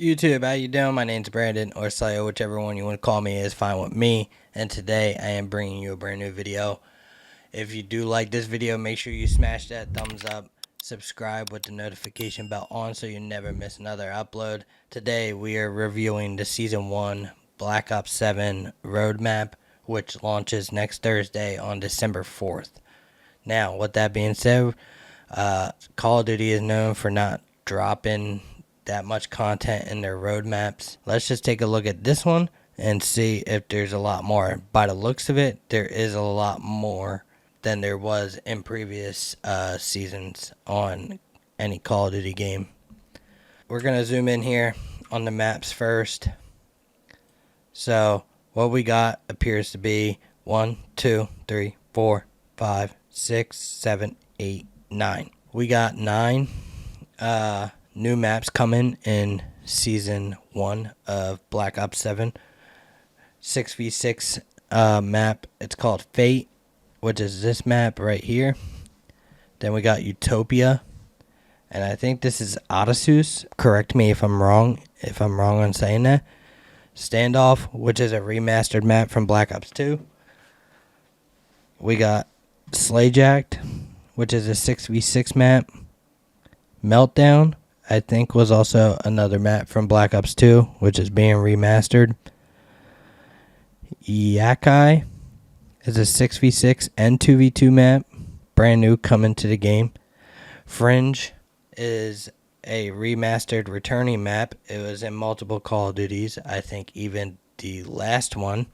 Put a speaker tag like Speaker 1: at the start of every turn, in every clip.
Speaker 1: YouTube, how you doing? My name's Brandon, or Slayo, whichever one you want to call me is fine with me. And today I am bringing you a brand new video. If you do like this video, make sure you smash that thumbs up, subscribe with the notification bell on so you never miss another upload. Today we are reviewing the Season 1 Black Ops 7 roadmap, which launches next Thursday on December 4th. Now, with that being said, Call of Duty is known for not dropping that much content in their roadmaps. Let's just take a look at this one and see if there's a lot more. By the looks of it, there is a lot more than there was in previous seasons on any Call of Duty game. We're going to zoom in here on the maps first. So what we got appears to be 1, 2, 3, 4, 5, 6, 7, 8, 9. We got 9 new maps coming in Season 1 of Black Ops 7. 6v6 map. It's called Fate, which is this map right here. Then we got Utopia. And I think this is Odysseus. Correct me if I'm wrong on saying that. Standoff, which is a remastered map from Black Ops 2. We got Slayjacked, which is a 6v6 map. Meltdown, I think, was also another map from Black Ops 2, which is being remastered. Yakai is a 6v6 and 2v2 map, brand new, coming to the game. Fringe is a remastered returning map. It was in multiple Call of Duties. I think even the last one.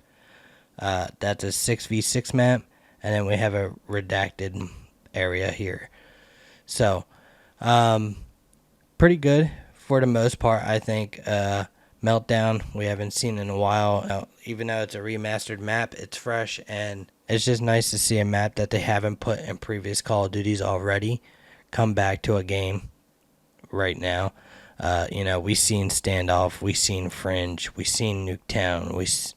Speaker 1: That's a 6v6 map. And then we have a redacted area here. So, pretty good for the most part, I think. Meltdown, we haven't seen in a while. Even though it's a remastered map, it's fresh, and it's just nice to see a map that they haven't put in previous Call of Duties already come back to a game right now. We've seen Standoff, we've seen Fringe, we've seen Nuketown.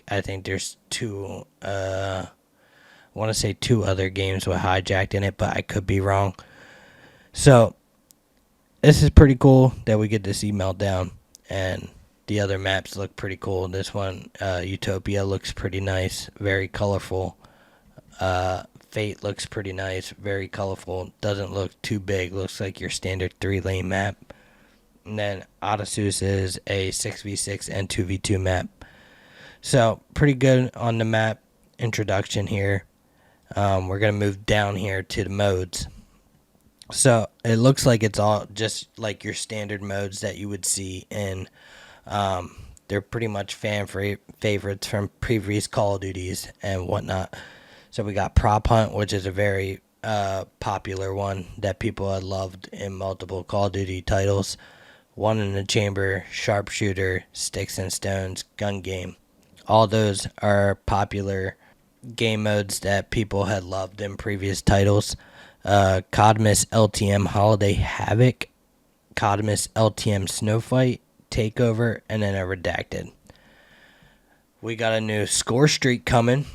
Speaker 1: I think there's two, I want to say 2 other games with Hijacked in it, but I could be wrong. So, this is pretty cool that we get to see Meltdown, and the other maps look pretty cool. This one, Utopia, looks pretty nice, very colorful. Fate looks pretty nice, very colorful, doesn't look too big, looks like your standard 3-lane map. And then Odysseus is a 6v6 and 2v2 map. So, pretty good on the map introduction here. We're going to move down here to the modes. So it looks like it's all just like your standard modes that you would see in, they're pretty much fan favorites from previous Call of Duties and whatnot. So we got Prop Hunt, which is a very popular one that people have loved in multiple Call of Duty titles. One in the Chamber, Sharpshooter, Sticks and Stones, Gun Game. All those are popular game modes that people had loved in previous titles. Codmas LTM Holiday Havoc, Codmas LTM Snowfight, Takeover, and then a redacted. We got a new score streak coming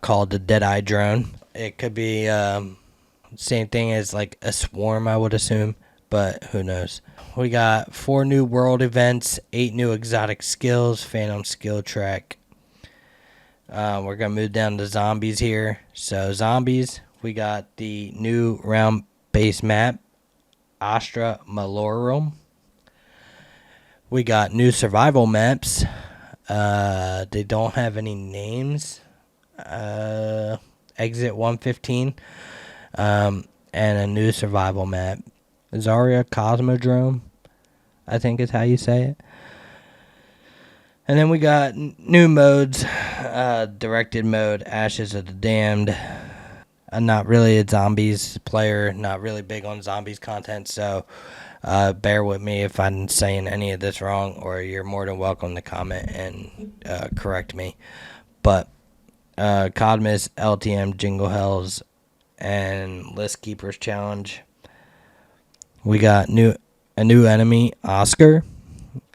Speaker 1: called the Deadeye Drone. It could be same thing as like a swarm, I would assume, but who knows. We got 4 new world events, 8 new exotic skills, Phantom Skill Track. We're going to move down to zombies here. So zombies, we got the new round-based map, Astra Malorum. We got new survival maps. They don't have any names. Exit 115. And a new survival map. Zarya Cosmodrome, I think is how you say it. And then we got new modes. Directed mode, Ashes of the Damned. I'm not really a zombies player, not really big on zombies content, so bear with me if I'm saying any of this wrong, or you're more than welcome to comment and correct me. But Codmas, LTM, Jingle Hells, and List Keepers Challenge. We got a new enemy, Oscar,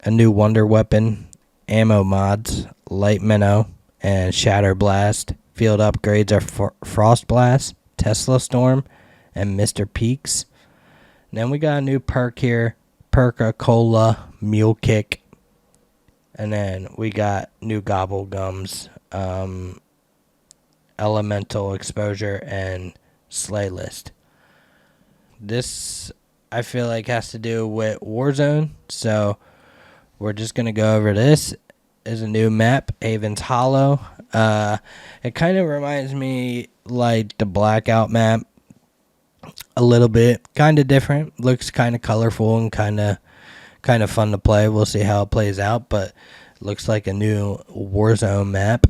Speaker 1: a new wonder weapon, ammo mods, Light Minnow, and Shatter Blast. Field upgrades are Frost Blast, Tesla Storm, and Mr. Peaks. And then we got a new perk here, Perca Cola Mule Kick, and then we got new Gobble Gums, Elemental Exposure, and Slay List. This, I feel like, has to do with Warzone, so we're just going to go over this. Is a new map, Haven's Hollow. It kind of reminds me like the Blackout map a little bit. Kind of different. Looks kind of colorful and kind of fun to play. We'll see how it plays out, but looks like a new Warzone map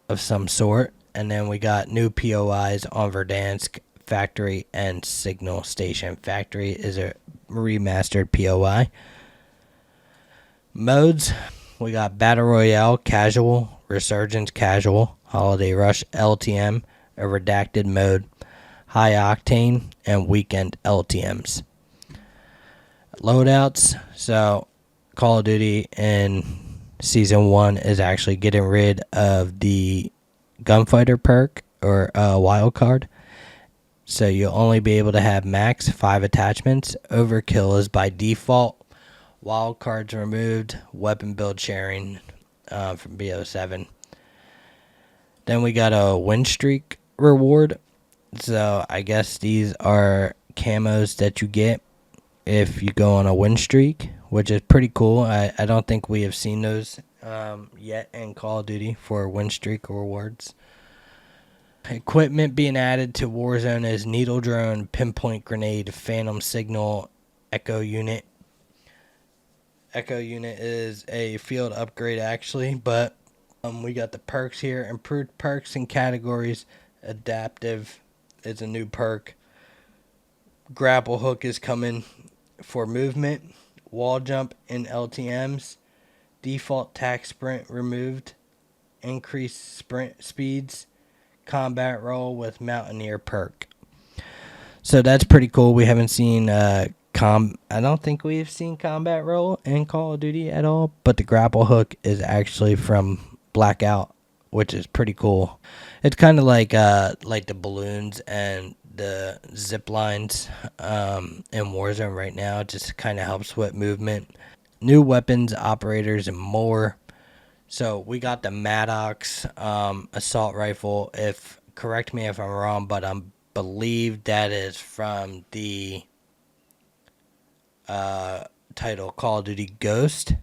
Speaker 1: of some sort. And then we got new POIs on Verdansk, Factory, and Signal Station. Factory is a remastered POI. Modes, we got Battle Royale Casual, Resurgence Casual, Holiday Rush LTM, a redacted mode, High Octane, and Weekend LTMs. Loadouts, so Call of Duty in Season 1 is actually getting rid of the Gunfighter perk or wild card. So you'll only be able to have max 5 attachments. Overkill is by default. Wild cards removed. Weapon build sharing from BO7. Then we got a win streak reward. So I guess these are camos that you get if you go on a win streak, which is pretty cool. I don't think we have seen those yet in Call of Duty for win streak rewards. Equipment being added to Warzone is Needle Drone, Pinpoint Grenade, Phantom Signal, Echo Unit. Echo Unit is a field upgrade actually, but we got the perks here. Improved perks and categories. Adaptive is a new perk. Grapple Hook is coming for movement. Wall Jump in LTMs. Default Tac Sprint removed. Increased sprint speeds. Combat Roll with Mountaineer perk. So that's pretty cool. We haven't seen I don't think we've seen Combat Roll in Call of Duty at all, but the Grapple Hook is actually from Blackout, which is pretty cool. It's kind of like the balloons and the zip lines in Warzone right now. It just kind of helps with movement. New weapons, operators, and more. So we got the Maddox assault rifle. Correct me if I'm wrong, but I believe that is from the title Call of Duty Ghost.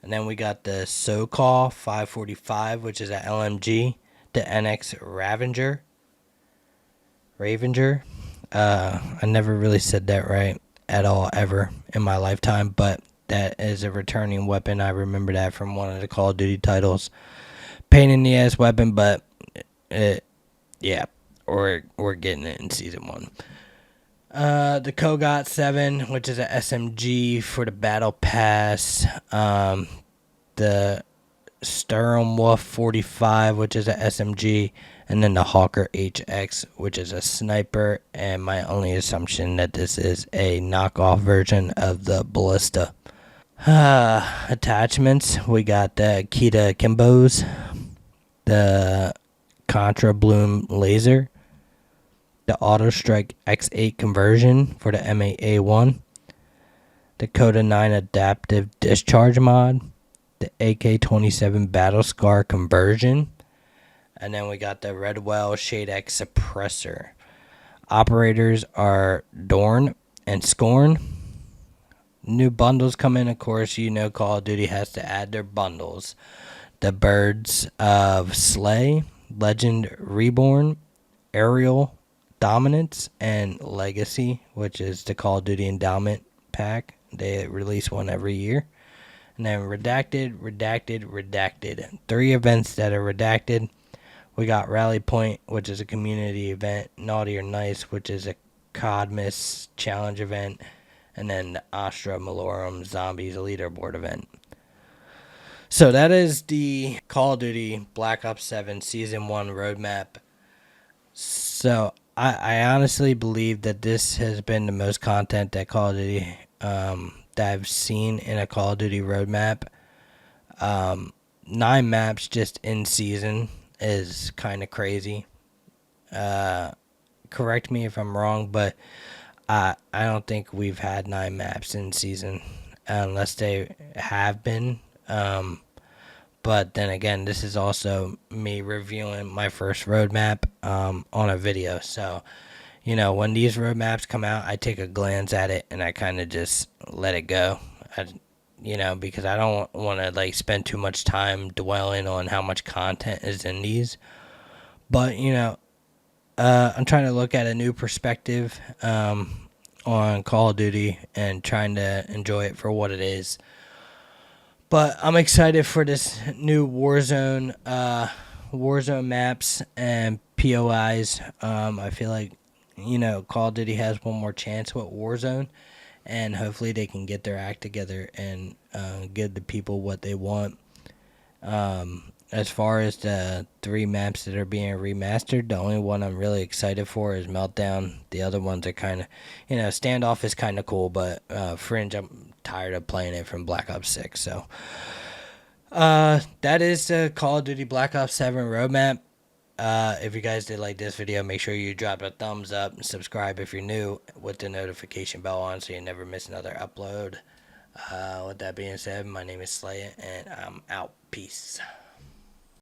Speaker 1: And then we got the SoCal 545, which is a LMG. The NX Ravenger. I never really said that right at all ever in my lifetime, but that is a returning weapon. I remember that from one of the Call of Duty titles. Pain in the ass weapon, but yeah, we're getting it in Season 1. The Kogat 7, which is a SMG for the Battle Pass. The Sturmwolf 45, which is a SMG. And then the Hawker HX, which is a sniper. And my only assumption that this is a knockoff version of the Ballista. Attachments, we got the Kita Kimbos, the Contra Bloom Laser, the Auto Strike X8 conversion for the M8A1, the Coda 9 Adaptive Discharge mod, the AK-27 Battle Scar conversion, and then we got the Redwell Shade X Suppressor. Operators are Dorn and Scorn. New bundles come in, of course. You know Call of Duty has to add their bundles. The Birds of Slay, Legend Reborn, Aerial Dominance, and Legacy, which is the Call of Duty Endowment pack. They release one every year. And then Redacted. 3 events that are redacted. We got Rally Point, which is a community event. Naughty or Nice, which is a Codmas challenge event. And then the Astra Malorum Zombies leaderboard event. So that is the Call of Duty Black Ops 7 Season 1 roadmap. So I honestly believe that this has been the most content that Call of Duty that I've seen in a Call of Duty roadmap. 9 maps just in season is kind of crazy. Correct me if I'm wrong, but I don't think we've had 9 maps in season unless they have been. But then again, this is also me reviewing my first roadmap on a video. So, when these roadmaps come out, I take a glance at it and I kind of just let it go. Because I don't want to like spend too much time dwelling on how much content is in these. But, I'm trying to look at a new perspective on Call of Duty and trying to enjoy it for what it is. But I'm excited for this new Warzone maps and POIs. I feel like Call of Duty has one more chance with Warzone, and hopefully they can get their act together and give the people what they want. As far as the 3 maps that are being remastered, the only one I'm really excited for is Meltdown. The other ones are kind of, Standoff is kind of cool, but Fringe, I'm tired of playing it from Black Ops 6. So that is the Call of Duty Black Ops 7 roadmap. If you guys did like this video, make sure you drop a thumbs up and subscribe if you're new with the notification bell on so you never miss another upload. With that being said, my name is Slay and I'm out. Peace.